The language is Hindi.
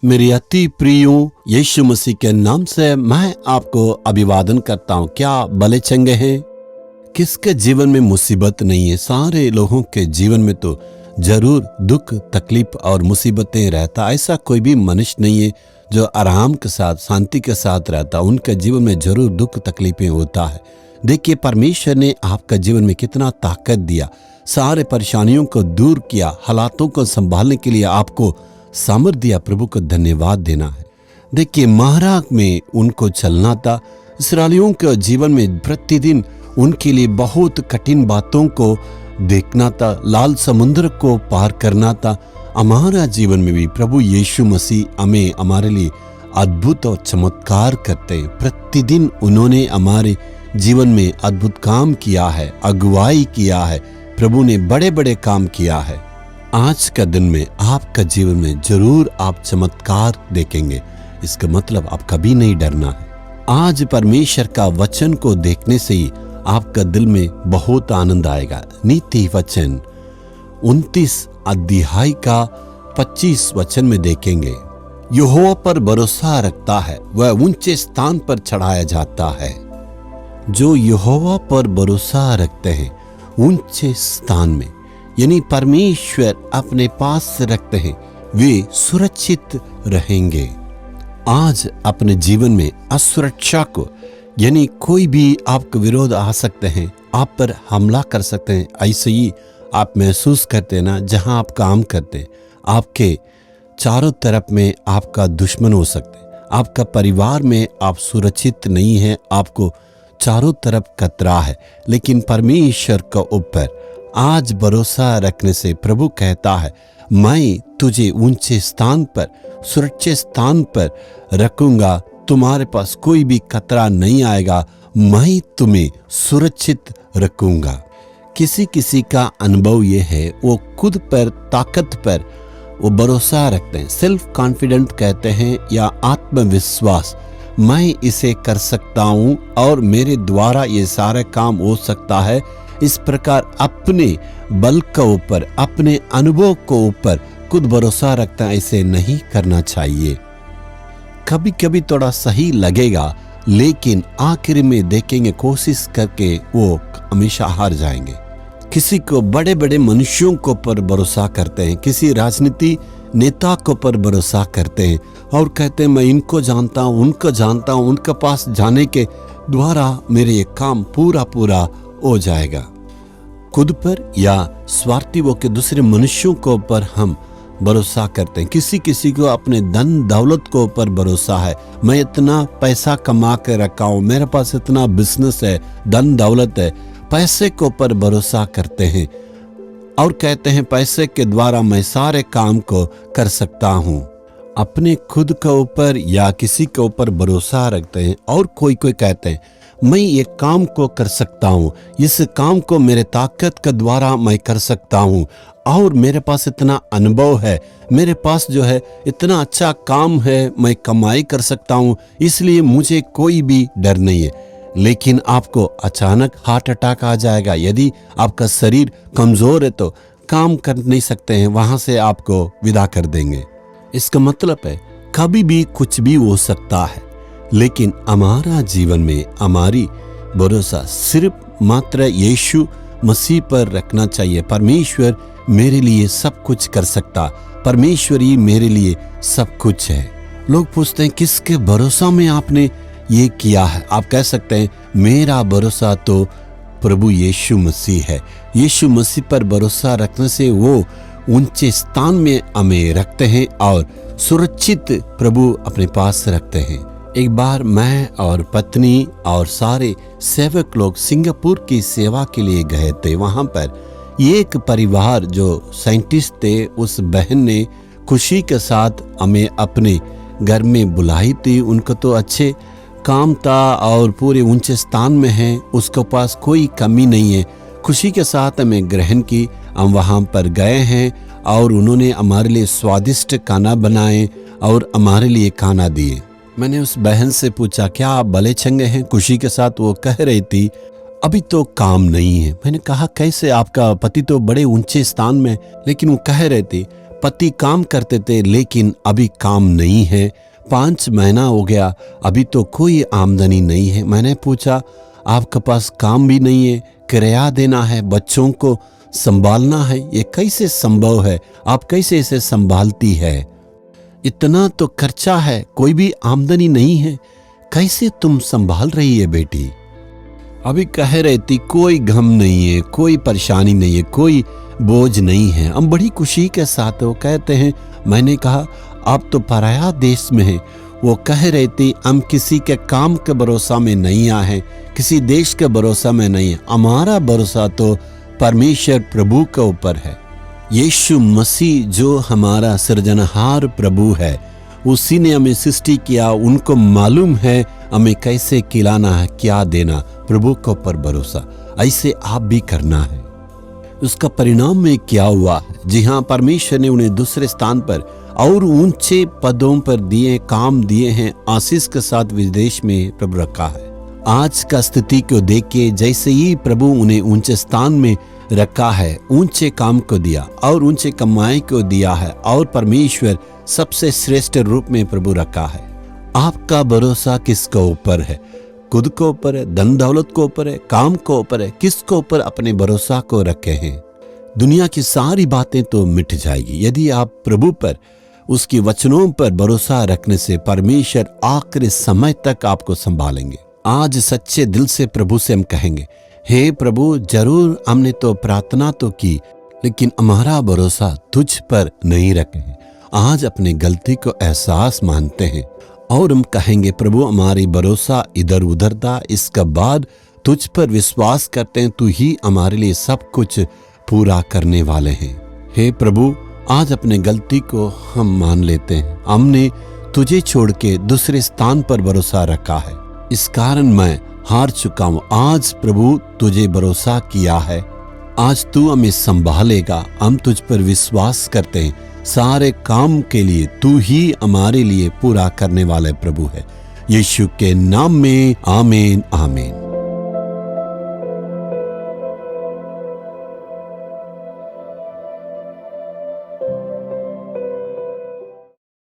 मेरी अति प्रियों, यीशु मसीह के नाम से मैं आपको अभिवादन करता हूँ। क्या भले चंगे हैं? किसके जीवन में मुसीबत नहीं है? सारे लोगों के जीवन में तो जरूर दुख, तकलीफ और मुसीबतें रहता। ऐसा कोई भी मनुष्य नहीं है जो आराम के साथ, शांति के साथ रहता। उनके जीवन में जरूर दुख तकलीफें होता है। देखिए, परमेश्वर ने आपका जीवन में कितना ताकत दिया, सारे परेशानियों को दूर किया, हालातों को संभालने के लिए आपको सामर्थ्य दिया। प्रभु को धन्यवाद देना है। देखिए, महाराग में उनको चलना था। इस्राएलियों के जीवन में प्रतिदिन उनके लिए बहुत कठिन बातों को देखना था, लाल समुद्र को पार करना था। हमारा जीवन में भी प्रभु यीशु मसीह हमें, हमारे लिए अद्भुत और चमत्कार करते हैं। प्रतिदिन उन्होंने हमारे जीवन में अद्भुत काम किया है, अगुवाई किया है। प्रभु ने बड़े बड़े काम किया है। आज का दिन में आपका जीवन में जरूर आप चमत्कार देखेंगे। इसका मतलब आप कभी नहीं डरना है। आज परमेश्वर का वचन को देखने से ही आपका दिल में बहुत आनंद आएगा। नीति वचन 29 अध्याय का 25 वचन में देखेंगे, यहोवा पर भरोसा रखता है वह ऊंचे स्थान पर चढ़ाया जाता है। जो यहोवा पर भरोसा रखते हैं ऊंचे स्थान में, यानी परमेश्वर अपने पास रखते हैं, वे सुरक्षित रहेंगे। आज अपने जीवन में असुरक्षा को, यानी कोई भी आपके विरोध आ सकते हैं, आप पर हमला कर सकते हैं। ऐसे ही आप महसूस करते हैं ना, जहां आप काम करते हैं आपके चारों तरफ में आपका दुश्मन हो सकते हैं। आपका परिवार में आप सुरक्षित नहीं है, आपको चारों तरफ खतरा है। लेकिन परमेश्वर के ऊपर आज भरोसा रखने से प्रभु कहता है, मैं तुझे ऊंचे स्थान पर, सुरक्षित स्थान पर रखूंगा। तुम्हारे पास कोई भी खतरा नहीं आएगा। मैं तुम्हें सुरक्षित रखूंगा। किसी किसी का अनुभव यह है, वो खुद पर, ताकत पर वो भरोसा रखते हैं। सेल्फ कॉन्फिडेंट कहते हैं या आत्मविश्वास। मैं इसे कर सकता हूं और मेरे द्वारा ये सारे काम हो सकता है। इस प्रकार अपने बल के ऊपर, अपने अनुभव के ऊपर खुद भरोसा रखता है। ऐसे नहीं करना चाहिए। कभी कभी थोड़ा सही लगेगा, लेकिन आखिर में देखेंगे कोशिश करके वो हमेशा हार जाएंगे। किसी को बड़े बड़े मनुष्यों को पर भरोसा करते हैं, किसी राजनीति नेता को पर भरोसा करते हैं और कहते हैं मैं इनको जानता हूं, उनको जानता हूं, उनके पास जाने के द्वारा मेरे ये काम पूरा पूरा हो जाएगा। खुद पर या स्वार्थी वो के दूसरे मनुष्यों को पर हम भरोसा करते हैं। किसी किसी को अपने धन दौलत को ऊपर भरोसा है। मैं इतना पैसा कमा के रखा हूं, मेरे पास इतना बिजनेस है, धन दौलत है। पैसे को ऊपर भरोसा करते हैं और कहते हैं पैसे के द्वारा मैं सारे काम को कर सकता हूं। अपने खुद के ऊपर या किसी के ऊपर भरोसा रखते हैं और कोई कोई कहते हैं मैं ये काम को कर सकता हूँ, इस काम को मेरे ताकत के द्वारा मैं कर सकता हूँ और मेरे पास इतना अनुभव है, मेरे पास जो है इतना अच्छा काम है, मैं कमाई कर सकता हूँ, इसलिए मुझे कोई भी डर नहीं है। लेकिन आपको अचानक हार्ट अटैक आ जाएगा। यदि आपका शरीर कमजोर है तो काम कर नहीं सकते हैं, वहां से आपको विदा कर देंगे। इसका मतलब है कभी भी कुछ भी हो सकता है। लेकिन हमारा जीवन में हमारी भरोसा सिर्फ मात्र यीशु मसीह पर रखना चाहिए। परमेश्वर मेरे लिए सब कुछ कर सकता, परमेश्वर ही मेरे लिए सब कुछ है। लोग पूछते हैं किसके भरोसा में आपने ये किया है? आप कह सकते हैं मेरा भरोसा तो प्रभु यीशु मसीह है। यीशु मसीह पर भरोसा रखने से वो ऊंचे स्थान में हमें रखते हैं और सुरक्षित प्रभु अपने पास रखते हैं। एक बार मैं और पत्नी और सारे सेवक लोग सिंगापुर की सेवा के लिए गए थे। वहां पर एक परिवार जो साइंटिस्ट थे, उस बहन ने खुशी के साथ हमें अपने घर में बुलाई थी। उनको तो अच्छे काम था और पूरे ऊंचे स्थान में है, उसके पास कोई कमी नहीं है। खुशी के साथ हमें ग्रहण की। हम वहाँ पर गए हैं और उन्होंने हमारे लिए स्वादिष्ट खाना बनाए और हमारे लिए खाना दिए। मैंने उस बहन से पूछा क्या आप भले चंगे हैं? खुशी के साथ वो कह रही थी अभी तो काम नहीं है। मैंने कहा कैसे? आपका पति तो बड़े ऊंचे स्थान में, लेकिन वो कह रहे थे पति काम करते थे लेकिन अभी काम नहीं है, 5 महीना हो गया, अभी तो कोई आमदनी नहीं है। मैंने पूछा आपके पास काम भी नहीं है, किराया देना है, बच्चों को संभालना है, ये कैसे संभव है? आप कैसे इसे संभालती है? इतना तो खर्चा है, कोई भी आमदनी नहीं है, कैसे तुम संभाल रही है बेटी? अभी कह रही थी कोई गम नहीं है, कोई परेशानी नहीं है, कोई बोझ नहीं है। हम बड़ी खुशी के साथ वो कहते हैं, मैंने कहा आप तो पराया देश में हैं। वो कह रही थी हम किसी के काम के भरोसा में नहीं आए हैं, किसी देश के भरोसा में नहीं है, हमारा भरोसा तो परमेश्वर प्रभु के ऊपर है। यीशु मसीह जो हमारा सृजनहार प्रभु है, उसी ने हमें सृष्टि किया, उनको मालूम है हमें कैसे खिलाना है, क्या देना। प्रभु के ऊपर भरोसा ऐसे आप भी करना है। उसका परिणाम में क्या हुआ? जी हाँ, परमेश्वर ने उन्हें दूसरे स्थान पर और ऊंचे पदों पर दिए, काम दिए हैं, आशीष के साथ विदेश में प्रभु रखा है। आज का स्थिति को देख के जैसे ही प्रभु उन्हें ऊंचे स्थान में रखा है, ऊंचे काम को दिया और ऊंचे कमाई को दिया है, और परमेश्वर सबसे श्रेष्ठ रूप में प्रभु रखा है। आपका भरोसा किसके ऊपर है? खुद को ऊपर है, धन दौलत को ऊपर है, काम को ऊपर है? किसको ऊपर अपने भरोसा को रखे हैं? दुनिया की सारी बातें तो मिट जाएगी, यदि आप प्रभु पर, उसकी वचनों पर भरोसा रखने से परमेश्वर आखिरी समय तक आपको संभालेंगे। आज सच्चे दिल से प्रभु से हम कहेंगे, हे प्रभु, जरूर हमने तो प्रार्थना तो की, लेकिन हमारा भरोसा तुझ पर नहीं रखे हैं। आज अपनी गलती को एहसास मानते हैं और हम कहेंगे, प्रभु हमारी भरोसा इधर उधर था, इसके बाद तुझ पर विश्वास करते हैं, तू ही हमारे लिए सब कुछ पूरा करने वाले हैं। हे प्रभु, आज अपने गलती को हम मान लेते हैं, हमने तुझे छोड़ के दूसरे स्थान पर भरोसा रखा है, इस कारण मैं हार चुका हूं। आज प्रभु तुझे भरोसा किया है, आज तू हमें संभालेगा, हम तुझ पर विश्वास करते हैं। सारे काम के लिए तू ही हमारे लिए पूरा करने वाले प्रभु है। यीशु के नाम में आमीन आमीन।